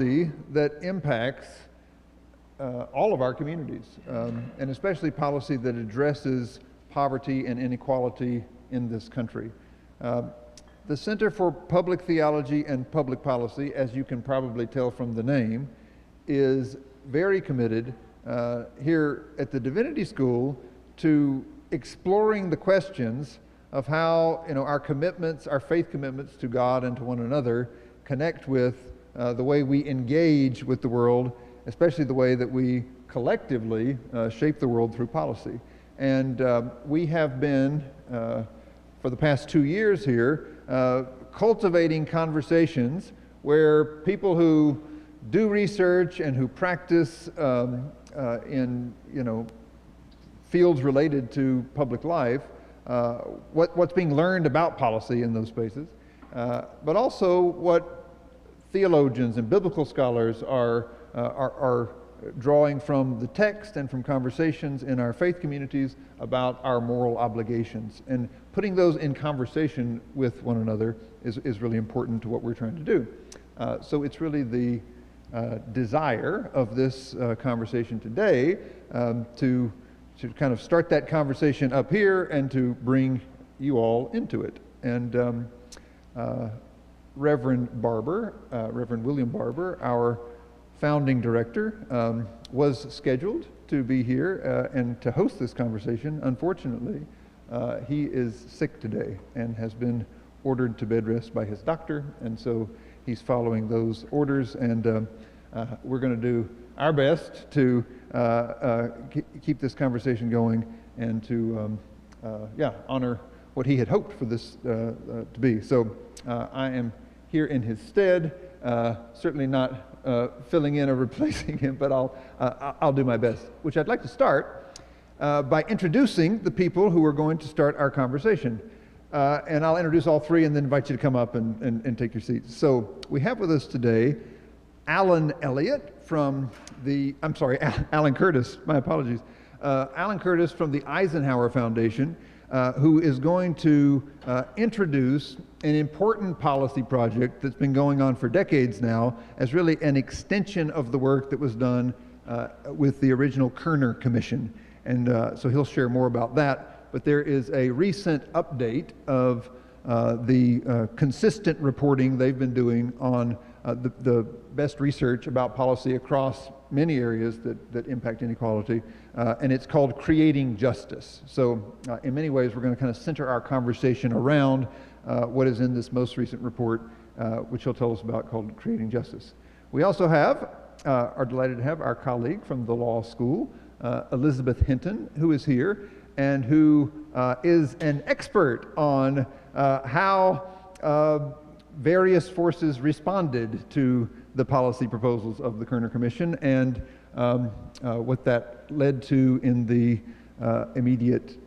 that impacts all of our communities, and especially policy that addresses poverty and inequality in this country. The Center for Public Theology and Public Policy, as you can probably tell from the name, is very committed here at the Divinity School to exploring the questions of how our commitments, our faith commitments to God and to one another, connect with the way we engage with the world, especially the way that we collectively shape the world through policy. And we have been, for the past 2 years here, cultivating conversations where people who do research and who practice in fields related to public life, what's being learned about policy in those spaces, but also what theologians and biblical scholars are drawing from the text and from conversations in our faith communities about our moral obligations. And putting those in conversation with one another is really important to what we're trying to do. So it's really the desire of this conversation today to kind of start that conversation up here and to bring you all into it. And Reverend Barber, Reverend William Barber, our founding director, was scheduled to be here and to host this conversation. Unfortunately, he is sick today and has been ordered to bed rest by his doctor, and so he's following those orders, and we're going to do our best to keep this conversation going and to honor what he had hoped for this to be. So I am here in his stead, certainly not filling in or replacing him, but I'll do my best, which I'd like to start by introducing the people who are going to start our conversation. And I'll introduce all three and then invite you to come up and take your seats. So we have with us today Alan Elliott from Alan Curtis, my apologies. Alan Curtis from the Eisenhower Foundation, who is going to introduce an important policy project that's been going on for decades now as really an extension of the work that was done with the original Kerner Commission. And so he'll share more about that. But there is a recent update of the consistent reporting they've been doing on the best research about policy across many areas that impact inequality, and it's called Creating Justice. So in many ways, we're going to kind of center our conversation around what is in this most recent report, which he'll tell us about, called Creating Justice. We also are delighted to have our colleague from the law school, Elizabeth Hinton, who is here, and who is an expert on how various forces responded to the policy proposals of the Kerner Commission and what that led to in the immediate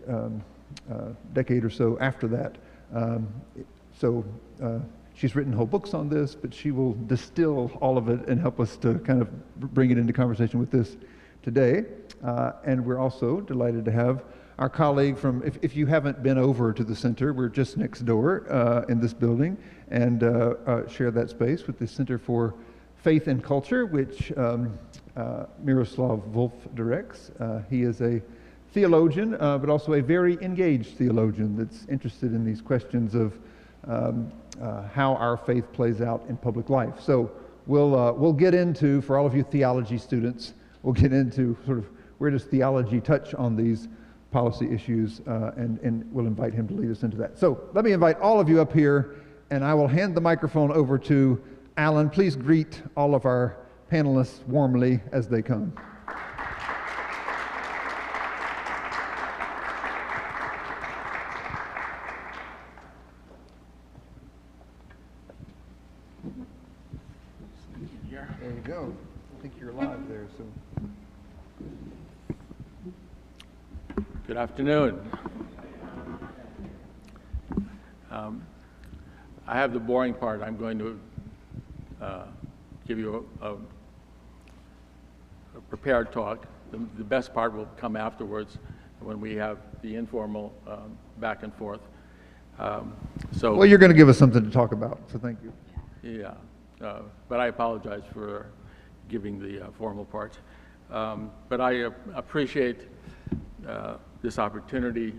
decade or so after that. She's written whole books on this, but she will distill all of it and help us to kind of bring it into conversation with this today. And we're also delighted to have our colleague from, if you haven't been over to the center, we're just next door in this building, and share that space with the Center for Faith and Culture, which Miroslav Volf directs. He is a theologian, but also a very engaged theologian that's interested in these questions of how our faith plays out in public life. So we'll get into, for all of you theology students, we'll get into sort of where does theology touch on these policy issues, and we'll invite him to lead us into that. So let me invite all of you up here, and I will hand the microphone over to Alan. Please greet all of our panelists warmly as they come. There you go. I think you're live there, so. Good afternoon. I have the boring part. I'm going to give you a prepared talk. The best part will come afterwards when we have the informal back and forth. Well, you're going to give us something to talk about, so thank you. Yeah. but I apologize for giving the formal part. But I appreciate this opportunity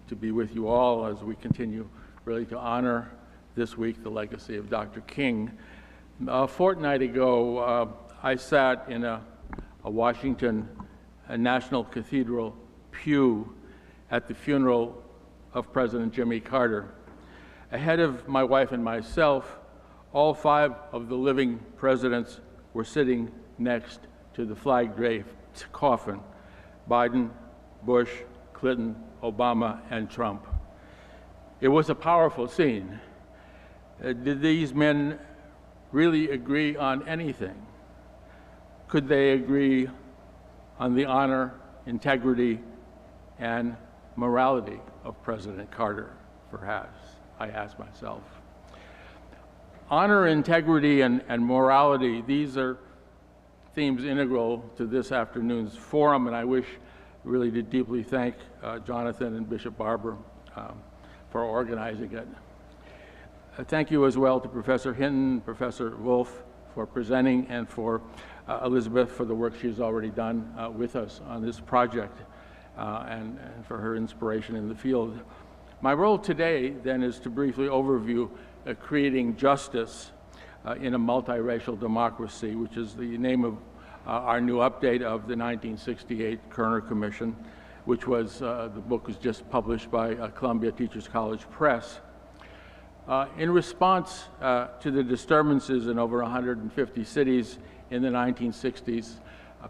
to be with you all as we continue really to honor this week the legacy of Dr. King. A fortnight ago, I sat in a Washington National Cathedral pew at the funeral of President Jimmy Carter. Ahead of my wife and myself, all 5 of the living presidents were sitting next to the flag-draped coffin: Biden, Bush, Clinton, Obama, and Trump. It was a powerful scene. Did these men really agree on anything? Could they agree on the honor, integrity, and morality of President Carter, perhaps? I ask myself. Honor, integrity, and morality, these are themes integral to this afternoon's forum, and I wish really to deeply thank Jonathan and Bishop Barber for organizing it. Thank you as well to Professor Hinton, Professor Volf for presenting, and for Elizabeth for the work she's already done with us on this project and for her inspiration in the field. My role today then is to briefly overview creating justice in a multiracial democracy, which is the name of our new update of the 1968 Kerner Commission, which was, the book was just published by Columbia Teachers College Press. In response to the disturbances in over 150 cities in the 1960s,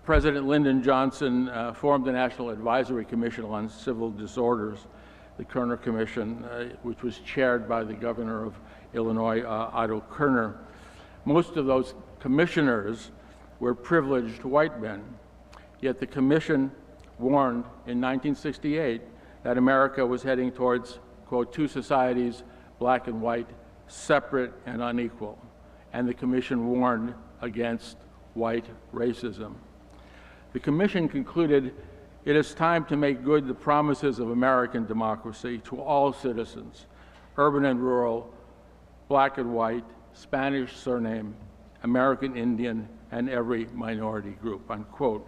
President Lyndon Johnson formed the National Advisory Commission on Civil Disorders, the Kerner Commission, which was chaired by the governor of Illinois, Otto Kerner. Most of those commissioners were privileged white men, yet the commission warned in 1968 that America was heading towards, quote, 2 societies, black and white, separate and unequal. And the commission warned against white racism. The commission concluded, it is time to make good the promises of American democracy to all citizens, urban and rural, black and white, Spanish surname, American Indian, and every minority group, unquote.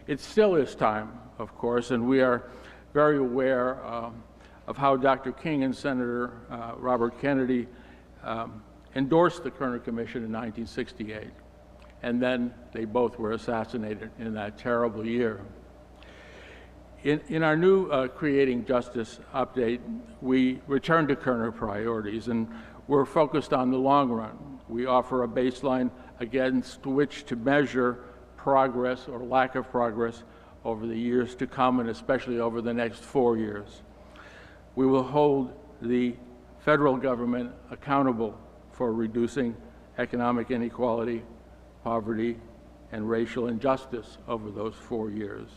It still is time, of course, and we are very aware of how Dr. King and Senator Robert Kennedy endorsed the Kerner Commission in 1968, and then they both were assassinated in that terrible year. In our new Creating Justice update, we return to Kerner priorities, and we're focused on the long run. We offer a baseline against which to measure progress or lack of progress over the years to come, and especially over the next 4 years. We will hold the federal government accountable for reducing economic inequality, poverty, and racial injustice over those 4 years.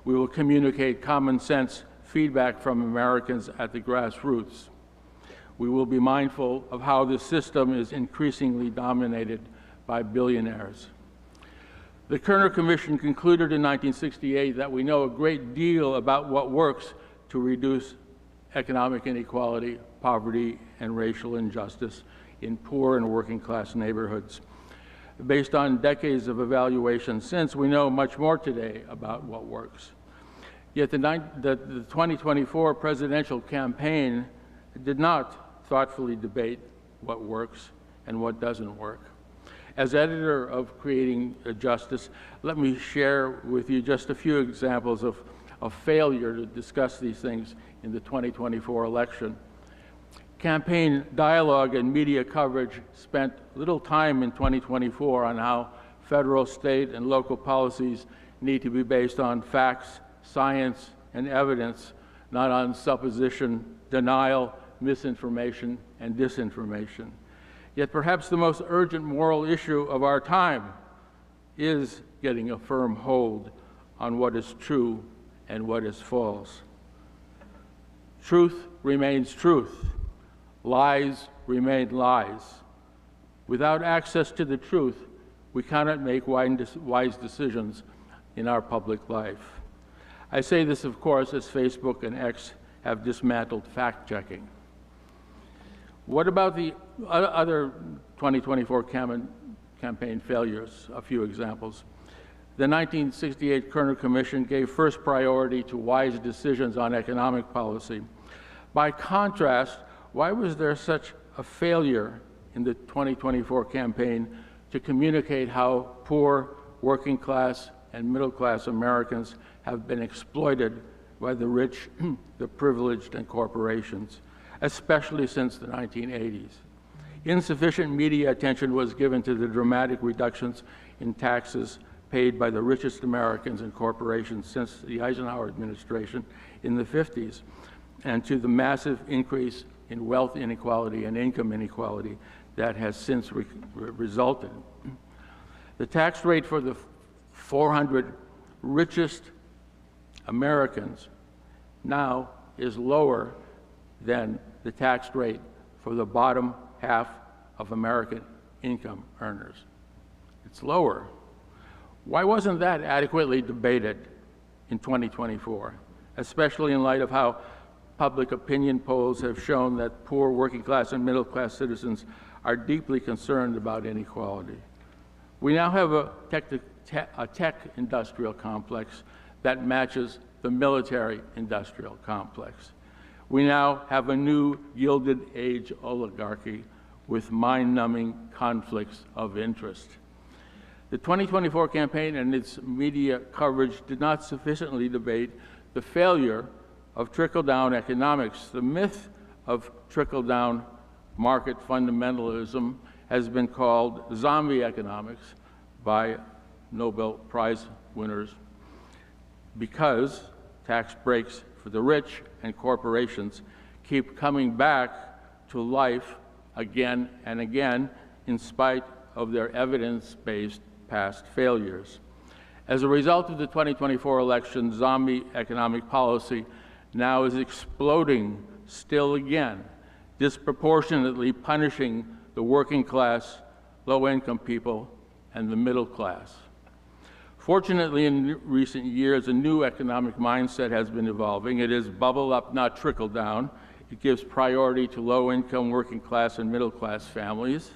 We will communicate common sense feedback from Americans at the grassroots. We will be mindful of how the system is increasingly dominated by billionaires. The Kerner Commission concluded in 1968 that we know a great deal about what works to reduce economic inequality, poverty, and racial injustice in poor and working class neighborhoods. Based on decades of evaluation since, we know much more today about what works. Yet the 2024 presidential campaign did not thoughtfully debate what works and what doesn't work. As editor of Creating Justice, let me share with you just a few examples of failure to discuss these things in the 2024 election. Campaign dialogue and media coverage spent little time in 2024 on how federal, state, and local policies need to be based on facts, science, and evidence, not on supposition, denial, misinformation, and disinformation. Yet perhaps the most urgent moral issue of our time is getting a firm hold on what is true and what is false. Truth remains truth. Lies remain lies. Without access to the truth, we cannot make wise decisions in our public life. I say this, of course, as Facebook and X have dismantled fact-checking. What about the other 2024 campaign failures, a few examples. The 1968 Kerner Commission gave first priority to wise decisions on economic policy. By contrast, why was there such a failure in the 2024 campaign to communicate how poor, working class, and middle class Americans have been exploited by the rich, the privileged, and corporations, especially since the 1980s? Insufficient media attention was given to the dramatic reductions in taxes paid by the richest Americans and corporations since the Eisenhower administration in the 50s, and to the massive increase in wealth inequality and income inequality that has since resulted. The tax rate for the 400 richest Americans now is lower than the tax rate for the bottom half of American income earners. It's lower. Why wasn't that adequately debated in 2024, especially in light of how public opinion polls have shown that poor working class and middle class citizens are deeply concerned about inequality? We now have a tech industrial complex that matches the military industrial complex. We now have a new Gilded Age oligarchy with mind-numbing conflicts of interest. The 2024 campaign and its media coverage did not sufficiently debate the failure of trickle-down economics. The myth of trickle-down market fundamentalism has been called zombie economics by Nobel Prize winners because tax breaks for the rich and corporations keep coming back to life again and again in spite of their evidence-based past failures. As a result of the 2024 election, zombie economic policy now is exploding still again, disproportionately punishing the working class, low-income people, and the middle class. Fortunately, in recent years, a new economic mindset has been evolving. It is bubble up, not trickle down. It gives priority to low-income, working class, and middle-class families.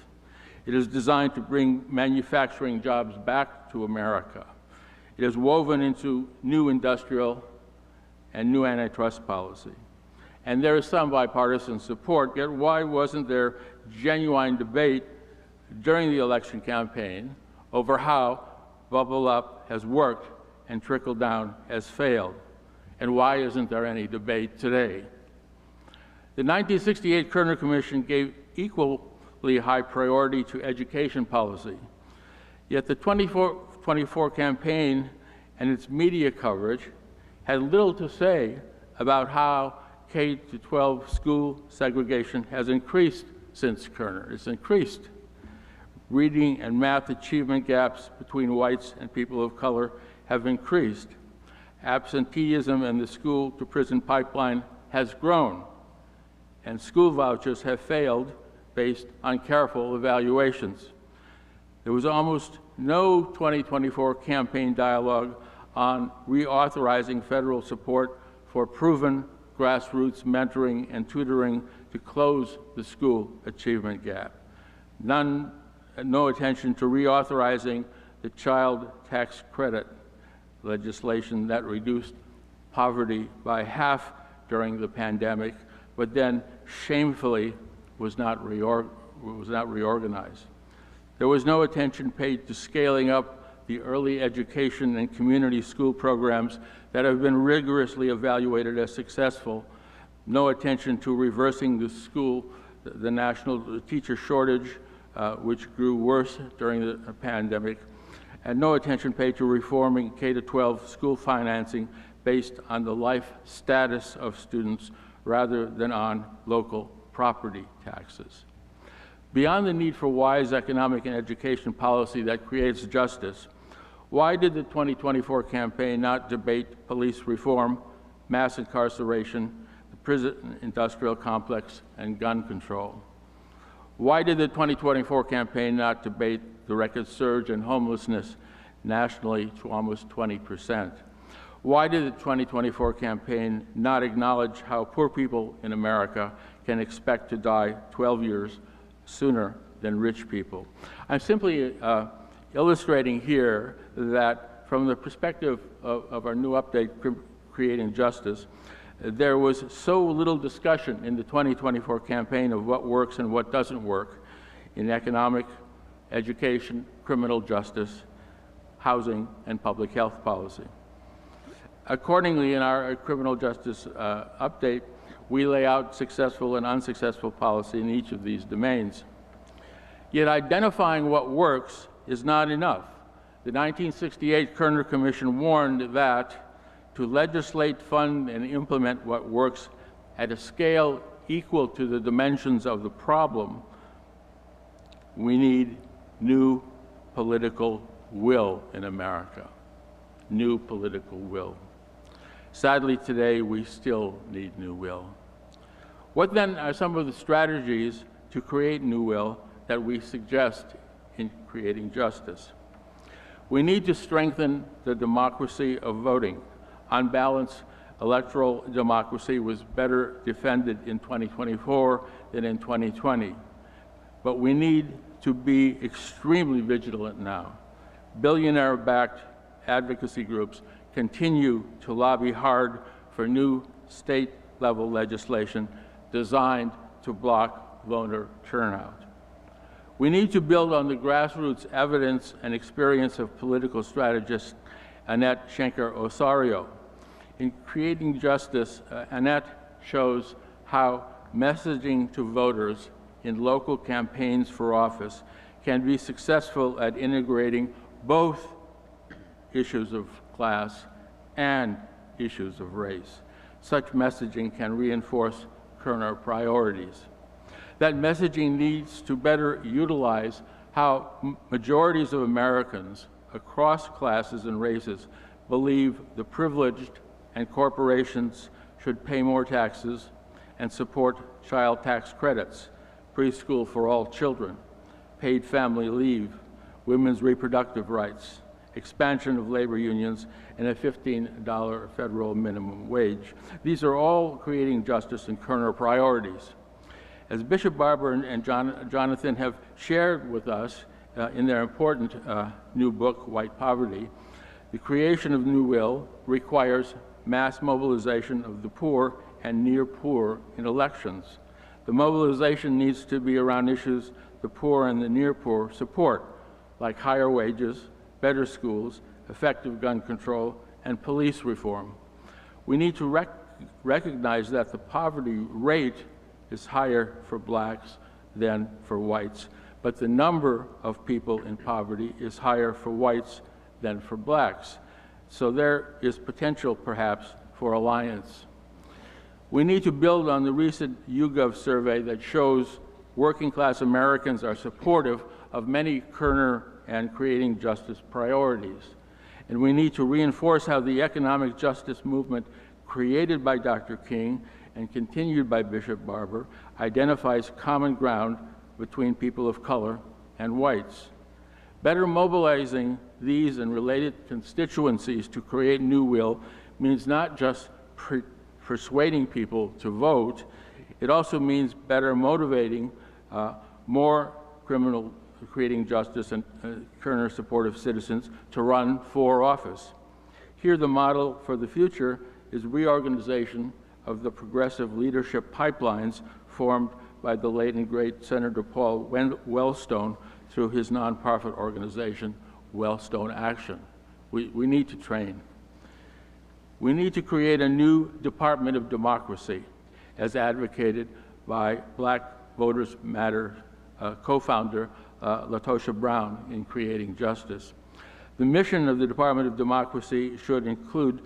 It is designed to bring manufacturing jobs back to America. It is woven into new industrial and new antitrust policy. And there is some bipartisan support, yet why wasn't there genuine debate during the election campaign over how bubble up has worked and trickle down has failed? And why isn't there any debate today? The 1968 Kerner Commission gave equally high priority to education policy, yet the 2024 campaign and its media coverage had little to say about how K-12 school segregation has increased since Kerner. It's increased. Reading and math achievement gaps between whites and people of color have increased. Absenteeism in the school-to-prison pipeline has grown, and school vouchers have failed based on careful evaluations. There was almost no 2024 campaign dialogue on reauthorizing federal support for proven grassroots mentoring and tutoring to close the school achievement gap. No attention to reauthorizing the child tax credit legislation that reduced poverty by half during the pandemic, but then shamefully was not reorganized. There was no attention paid to scaling up the early education and community school programs that have been rigorously evaluated as successful. No attention to reversing the national teacher shortage, which grew worse during the pandemic, and no attention paid to reforming K-12 school financing based on the life status of students rather than on local property taxes. Beyond the need for wise economic and education policy that creates justice, why did the 2024 campaign not debate police reform, mass incarceration, the prison industrial complex, and gun control? Why did the 2024 campaign not debate the record surge in homelessness nationally to almost 20%? Why did the 2024 campaign not acknowledge how poor people in America can expect to die 12 years sooner than rich people. I'm simply illustrating here that from the perspective of our new update, Creating Justice, there was so little discussion in the 2024 campaign of what works and what doesn't work in economic, education, criminal justice, housing, and public health policy. Accordingly, in our criminal justice update, we lay out successful and unsuccessful policy in each of these domains. Yet identifying what works is not enough. The 1968 Kerner Commission warned that to legislate, fund, and implement what works at a scale equal to the dimensions of the problem, we need new political will in America. New political will. Sadly, today, we still need new will. What then are some of the strategies to create new will that we suggest in Creating Justice? We need to strengthen the democracy of voting. On balance, electoral democracy was better defended in 2024 than in 2020. But we need to be extremely vigilant now. Billionaire-backed advocacy groups continue to lobby hard for new state-level legislation designed to block voter turnout. We need to build on the grassroots evidence and experience of political strategist Annette Schenker-Osorio. In Creating Justice, Annette shows how messaging to voters in local campaigns for office can be successful at integrating both issues of class and issues of race. Such messaging can reinforce Kerner priorities. That messaging needs to better utilize how majorities of Americans across classes and races believe the privileged and corporations should pay more taxes and support child tax credits, preschool for all children, paid family leave, women's reproductive rights, expansion of labor unions, and a $15 federal minimum wage. These are all Creating Justice and Kerner priorities. As Bishop Barber and Jonathan have shared with us in their important new book, White Poverty, the creation of new will requires mass mobilization of the poor and near poor in elections. The mobilization needs to be around issues the poor and the near poor support, like higher wages, better schools, effective gun control, and police reform. We need to recognize that the poverty rate is higher for blacks than for whites, but the number of people in poverty is higher for whites than for blacks. So there is potential, perhaps, for alliance. We need to build on the recent YouGov survey that shows working-class Americans are supportive of many Kerner and Creating Justice priorities. And we need to reinforce how the economic justice movement created by Dr. King and continued by Bishop Barber identifies common ground between people of color and whites. Better mobilizing these and related constituencies to create new will means not just persuading people to vote, it also means better motivating more Creating Justice and Kerner supportive citizens to run for office. Here the model for the future is reorganization of the progressive leadership pipelines formed by the late and great Senator Paul Wellstone through his nonprofit organization, Wellstone Action. We need to train. We need to create a new Department of Democracy, as advocated by Black Voters Matter co-founder LaTosha Brown in Creating Justice. The mission of the Department of Democracy should include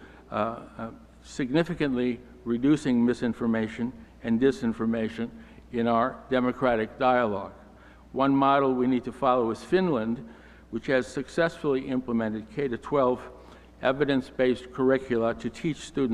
significantly reducing misinformation and disinformation in our democratic dialogue. One model we need to follow is Finland, which has successfully implemented K-12 evidence-based curricula to teach students